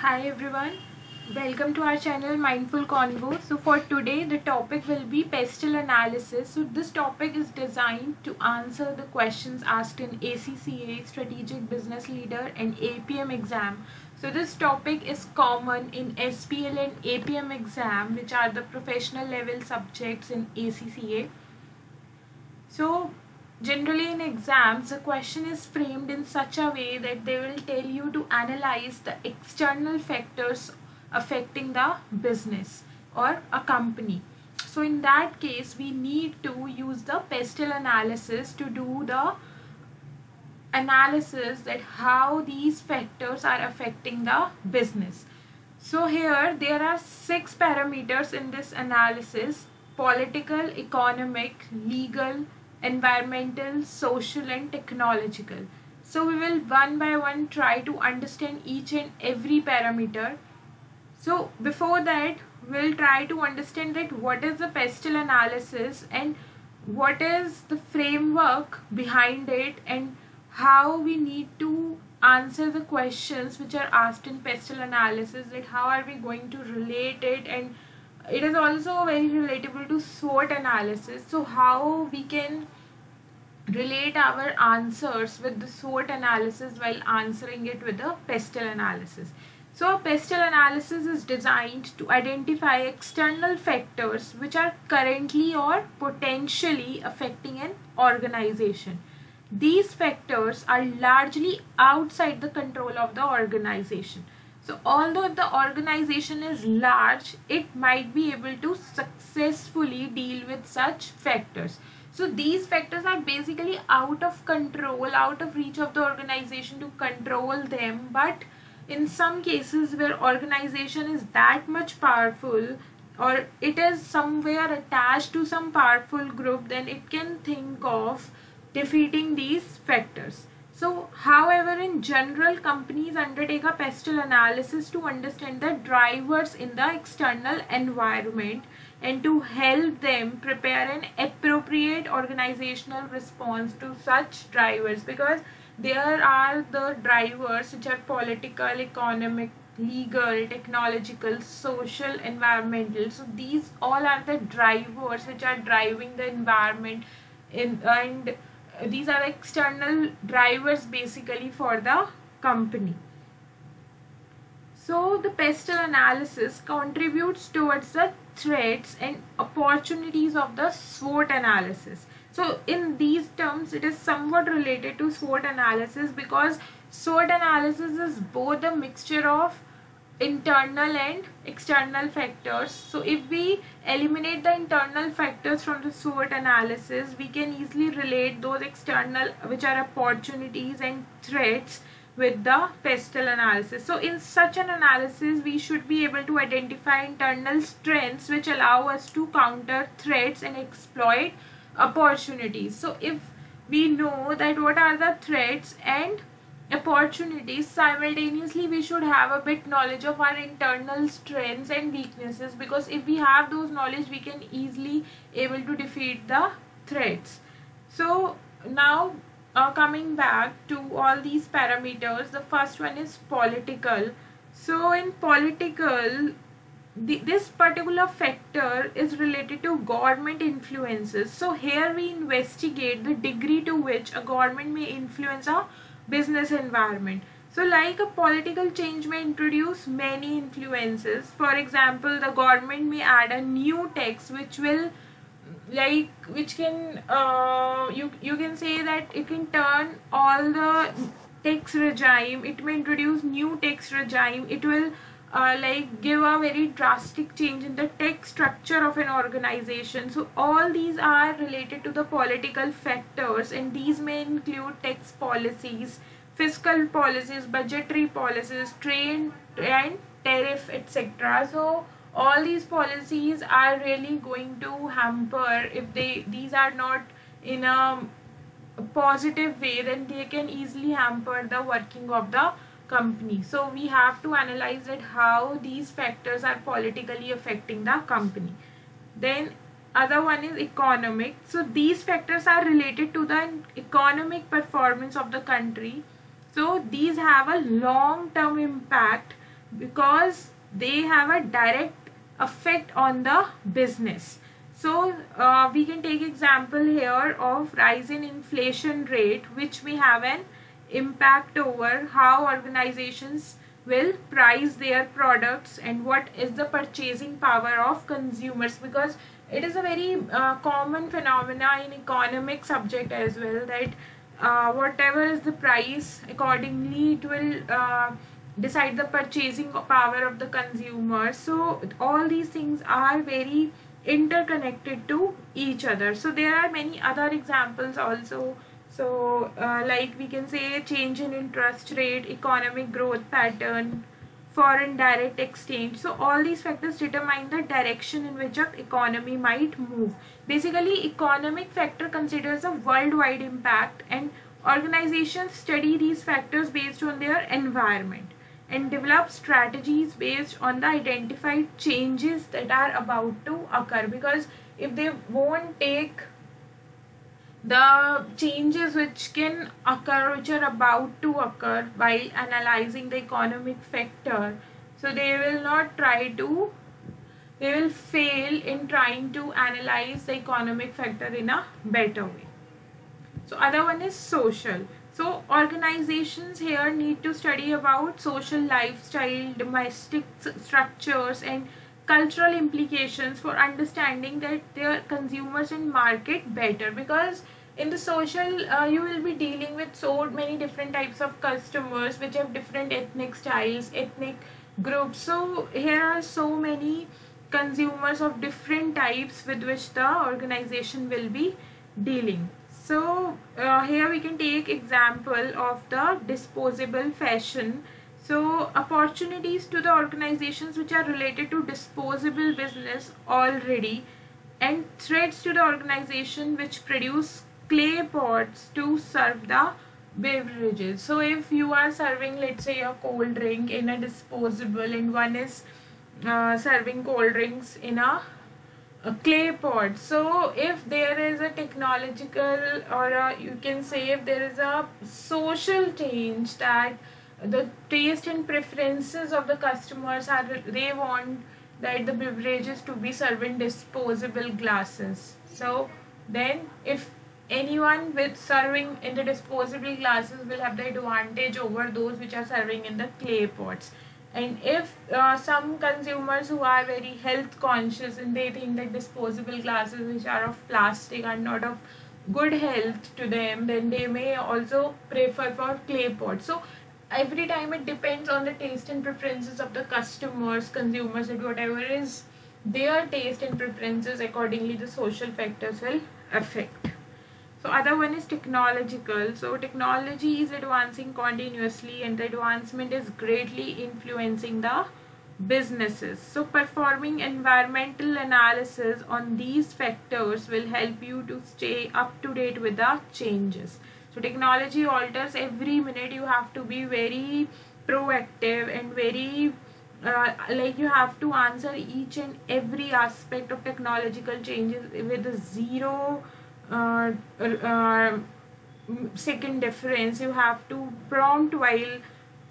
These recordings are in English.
Hi everyone, welcome to our channel Mindful Convo. So for today the topic will be pestle analysis. So this topic is designed to answer the questions asked in ACCA, Strategic Business Leader and APM exam. So this topic is common in SPL and APM exam, which are the professional level subjects in ACCA. So generally in exams, the question is framed in such a way that they will tell you to analyze the external factors affecting the business or a company. So in that case, we need to use the pestle analysis to do the analysis that how these factors are affecting the business. So here there are 6 parameters in this analysis: political, economic, legal, environmental, social and technological. So we will one by one try to understand each and every parameter. So before that, we'll try to understand that what is the pestle analysis and what is the framework behind it and how we need to answer the questions which are asked in pestle analysis, that how are we going to relate it, and it is also very relatable to SWOT analysis. So how we can relate our answers with the SWOT analysis while answering it with the pestle analysis. So a pestle analysis is designed to identify external factors which are currently or potentially affecting an organization. These factors are largely outside the control of the organization. So although the organization is large, it might be able to successfully deal with such factors. So these factors are basically out of control, out of reach of the organization to control them. But in some cases where organization is that much powerful or it is somewhere attached to some powerful group, then it can think of defeating these factors. So, however, in general, companies undertake a pestle analysis to understand the drivers in the external environment and to help them prepare an appropriate organizational response to such drivers, because there are the drivers which are political, economic, legal, technological, social, environmental. So these all are the drivers which are driving the environment and these are external drivers basically for the company. So the pestle analysis contributes towards the threats and opportunities of the SWOT analysis. So in these terms, it is somewhat related to SWOT analysis, because SWOT analysis is both a mixture of internal and external factors. So if we eliminate the internal factors from the SWOT analysis, we can easily relate those external, which are opportunities and threats, with the pestle analysis. So in such an analysis, we should be able to identify internal strengths which allow us to counter threats and exploit opportunities. So if we know that what are the threats and opportunities, simultaneously we should have a bit knowledge of our internal strengths and weaknesses, because if we have those knowledge, we can easily able to defeat the threats. So now coming back to all these parameters, the first one is political. So in political, this particular factor is related to government influences. So here we investigate the degree to which a government may influence a business environment. So like a political change may introduce many influences. For example, the government may add a new tax which will you can say that it can turn all the tax regime. It may introduce new tax regime. It will give a very drastic change in the tax structure of an organization. So all these are related to the political factors, and these may include tax policies, fiscal policies, budgetary policies, trade and tariff, etc. So all these policies are really going to hamper, if these are not in a positive way, then they can easily hamper the working of the company. So we have to analyze it how these factors are politically affecting the company. Then other one is economic. So these factors are related to the economic performance of the country. So these have a long-term impact because they have a direct effect on the business. So we can take example here of rise in inflation rate, which may have an impact over how organizations will price their products and what is the purchasing power of consumers, because it is a very common phenomena in economic subject as well, that whatever is the price, accordingly it will decide the purchasing power of the consumer. So all these things are very interconnected to each other. So there are many other examples also. So like we can say change in interest rate, economic growth pattern, foreign direct exchange. So all these factors determine the direction in which an economy might move. Basically, economic factor considers a worldwide impact, and organizations study these factors based on their environment and develop strategies based on the identified changes that are about to occur. Because if they won't take the changes which can occur, which are about to occur while analyzing the economic factor, so they will fail in trying to analyze the economic factor in a better way. So other one is social. So organizations here need to study about social lifestyle, domestic structures and cultural implications for understanding that their consumers and market better. Because in the social you will be dealing with so many different types of customers which have different ethnic styles, ethnic groups. So here are so many consumers of different types with which the organization will be dealing. So here we can take example of the disposable fashion. So opportunities to the organizations which are related to disposable business already, and threats to the organization which produce clay pots to serve the beverages. So if you are serving, let's say, a cold drink in a disposable, and one is serving cold drinks in a clay pot. So if there is a technological, or you can say if there is a social change, that the taste and preferences of the customers are, they want that the beverages to be served in disposable glasses. So then if anyone with serving in the disposable glasses will have the advantage over those which are serving in the clay pots. And if some consumers who are very health conscious and they think that disposable glasses which are of plastic are not of good health to them, then they may also prefer for clay pots. So every time it depends on the taste and preferences of the customers, consumers, and whatever is their taste and preferences, accordingly the social factors will affect. So other one is technological. So technology is advancing continuously, and the advancement is greatly influencing the businesses. So performing environmental analysis on these factors will help you to stay up to date with the changes. So technology alters every minute. You have to be very proactive and very like you have to answer each and every aspect of technological changes with a zero second difference. You have to prompt while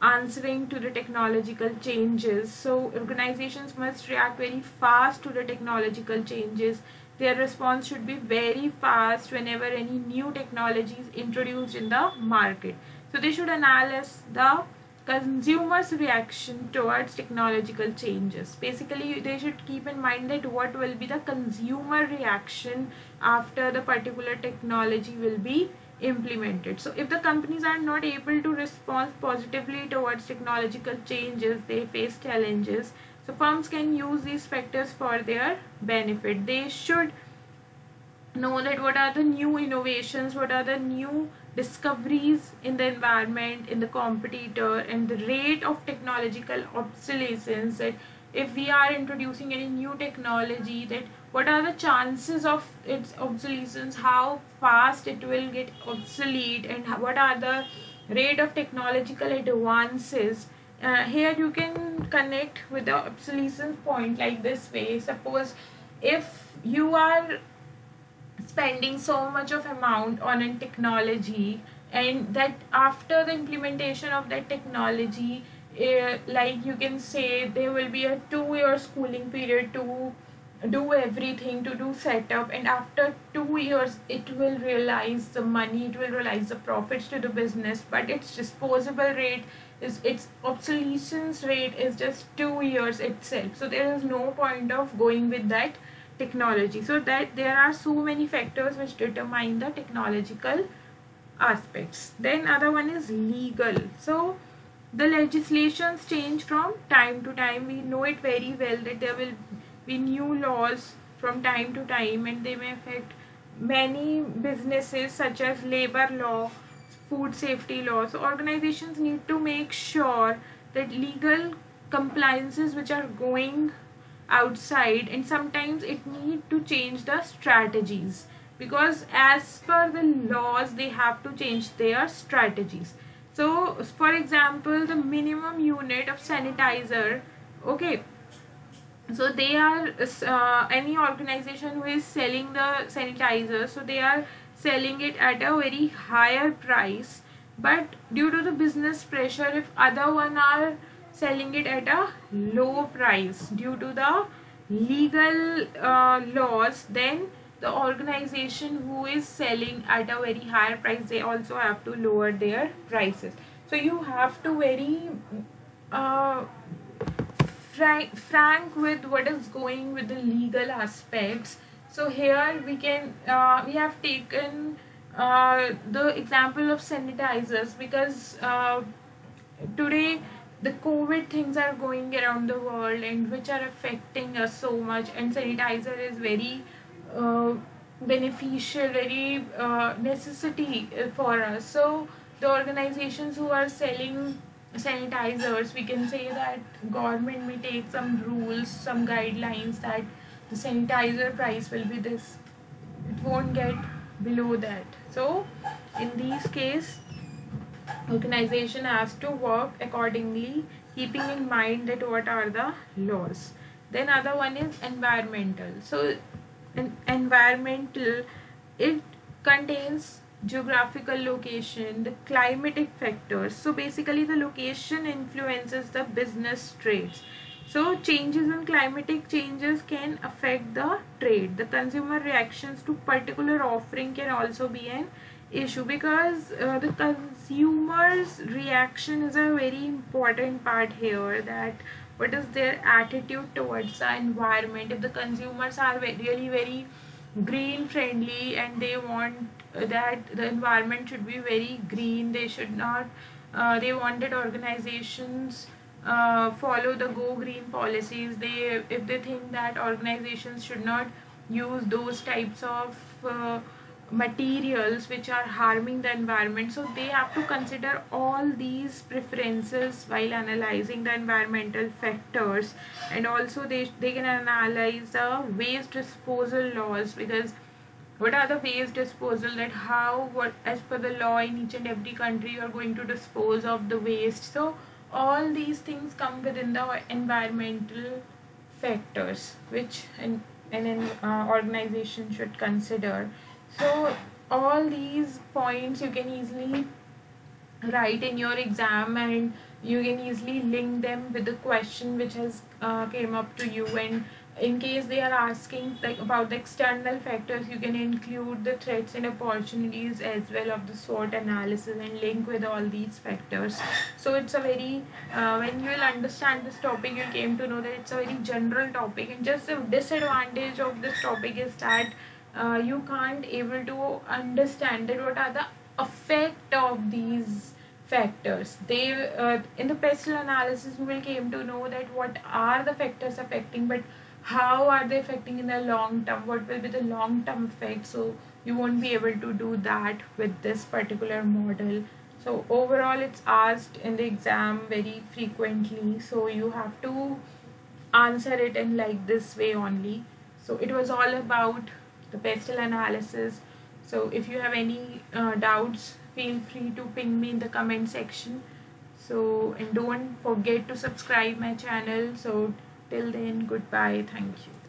answering to the technological changes. So organizations must react very fast to the technological changes. Their response should be very fast whenever any new technology is introduced in the market. So they should analyze the consumers' reaction towards technological changes. Basically, they should keep in mind that what will be the consumer reaction after the particular technology will be implemented. So if the companies are not able to respond positively towards technological changes, they face challenges. So firms can use these factors for their benefit. They should know that what are the new innovations, what are the new discoveries in the environment, in the competitor, and the rate of technological obsolescence. That if we are introducing any new technology, that what are the chances of its obsolescence, how fast it will get obsolete, and what are the rate of technological advances. Here you can connect with the obsolescence point like this way. Suppose if you are spending so much of amount on a technology, and that after the implementation of that technology like you can say there will be a 2-year schooling period to do everything, to do setup, and after 2 years it will realize the money, it will realize the profits to the business, but its disposable rate is, its obsolescence rate is just 2 years itself. So there is no point of going with that technology. So that there are so many factors which determine the technological aspects. Then other one is legal. So the legislations change from time to time. We know it very well that there will be new laws from time to time, and they may affect many businesses, such as labor law, food safety law. So organizations need to make sure that legal compliances which are going outside, and sometimes it need to change the strategies, because as per the laws they have to change their strategies. So for example, the minimum unit of sanitizer, okay, so they are any organization who is selling the sanitizer, so they are selling it at a very higher price, but due to the business pressure, if other one are selling it at a low price due to the legal laws, then the organization who is selling at a very higher price, they also have to lower their prices. So you have to very frank with what is going with the legal aspects. So here we can we have taken the example of sanitizers, because today the COVID things are going around the world and which are affecting us so much, and sanitizer is very beneficial, very necessity for us. So the organizations who are selling sanitizers, we can say that government may take some rules, some guidelines, that the sanitizer price will be this, it won't get below that. So in these case, organization has to work accordingly, keeping in mind that what are the laws. Then other one is environmental. So environmental, it contains geographical location, the climatic factors. So basically the location influences the business trades. So changes in climatic changes can affect the trade. The consumer reactions to particular offering can also be an issue, because the consumer's reaction is a very important part here, that what is their attitude towards the environment. If the consumers are really very green friendly and they want that the environment should be very green, they should not they wanted organizations follow the go green policies. If they think that organizations should not use those types of materials which are harming the environment, so they have to consider all these preferences while analyzing the environmental factors. And also they can analyze the waste disposal laws, because what are the waste disposal, that how, what as per the law in each and every country you are going to dispose of the waste. So all these things come within the environmental factors which an organization should consider. So all these points you can easily write in your exam, and you can easily link them with the question which has came up to you. And in case they are asking like about the external factors, you can include the threats and opportunities as well of the SWOT analysis and link with all these factors. So it's a very when you will understand this topic, you came to know that it's a very general topic, and just the disadvantage of this topic is that you can't able to understand that what are the effect of these factors. They in the pestle analysis we will came to know that what are the factors affecting, but how are they affecting in the long term, what will be the long term effect. So you won't be able to do that with this particular model. So overall it's asked in the exam very frequently, so you have to answer it in like this way only. So it was all about the pestle analysis. So if you have any doubts, feel free to ping me in the comment section. So and don't forget to subscribe my channel. So till then, goodbye, thank you.